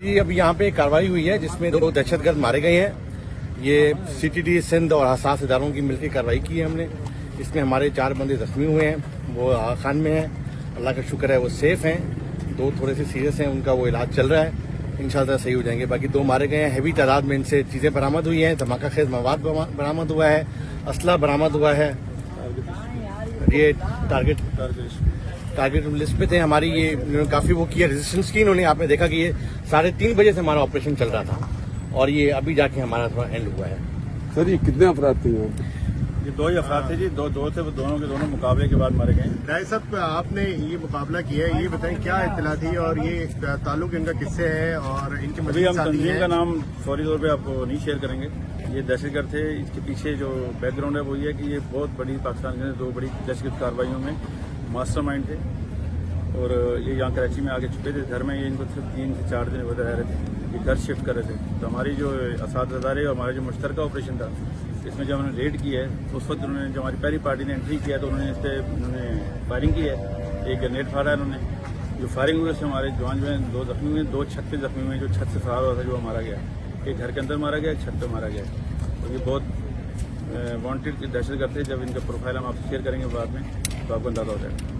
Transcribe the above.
جی اب یہاں پہ ایک کارروائی ہوئی ہے جس میں 2 دہشت گرد مارے گئے ہیں. یہ CTD سندھ اور حساس اداروں کی مل کے کارروائی کی ہے ہم نے. اس میں ہمارے 4 بندے زخمی ہوئے ہیں, وہ آغا خان میں ہیں, اللہ کا شکر ہے وہ سیف ہیں. 2 تھوڑے سے سیریس ہیں, ان کا وہ علاج چل رہا ہے, انشاءاللہ صحیح ہو جائیں گے. باقی 2 مارے گئے ہیں. ہیوی تعداد میں ان سے چیزیں برآمد ہوئی ہیں, دھماکہ خیز مواد برآمد ہوا ہے, اسلحہ برآمد ہوا ہے. یہ ٹارگیٹ لسٹ پہ تھے ہماری. یہ انہوں نے کافی وہ کیا, ریزسٹنس کی انہوں نے. آپ نے دیکھا کہ یہ 3:30 بجے سے ہمارا آپریشن چل رہا تھا اور یہ ابھی جا کے ہمارا تھوڑا اینڈ ہوا ہے. سر یہ کتنے افراد تھے یہاں پہ؟ یہ 2 ہی افراد تھے جی. 2 تھے, وہ دونوں کے دونوں مقابلے کے بعد مارے گئے ہیں. ڈائی صاحب آپ نے یہ مقابلہ کیا ہے, یہ بتائیں کیا اطلاع تھی اور یہ تعلق ان کا کس سے ہے اور ان کے ابھی ہم ساتھی تنظیم ہیں؟ کا نام فوری طور پہ آپ کو نہیں شیئر کریں گے. یہ دہشت گرد تھے. اس کے پیچھے جو بیک گراؤنڈ ہے وہ یہ ہے کہ یہ بہت بڑی پاکستان کے 2 بڑی دہشت گرد کارروائیوں میں ماسٹر مائنڈ تھے اور یہ یہاں کراچی میں آگے چھپے تھے. گھر میں یہ ان کو صرف 3 سے 4 دن رہ رہے تھے. یہ گھر شفٹ کر رہے تھے. تو ہماری جو اساتذہ ادارے اور ہمارا جو مشترکہ آپریشن تھا اس میں جب ہم نے ریڈ کی ہے اس وقت انہوں نے, جو ہماری پہلی پارٹی نے انٹری کیا تو انہوں نے اس پہ فائرنگ کی ہے. ایک گرنیڈ پھاڑا ہے انہوں نے. جو فائرنگ ہوئی اس سے ہمارے جوان جو ہیں 2 زخمی ہوئے, 2 چھت پہ زخمی ہوئے ہیں. جو چھت سے فرار ہوا تھا جو مارا گیا, ایک گھر کے اندر مارا گیا, ایک چھت پہ مارا گیا. اور یہ بہت وانٹیڈ دہشت گرد تھے. جب ان کا پروفائل ہم آپ سے شیئر کریں گے بعد میں تو آپ کو اندازہ ہو جائے گا.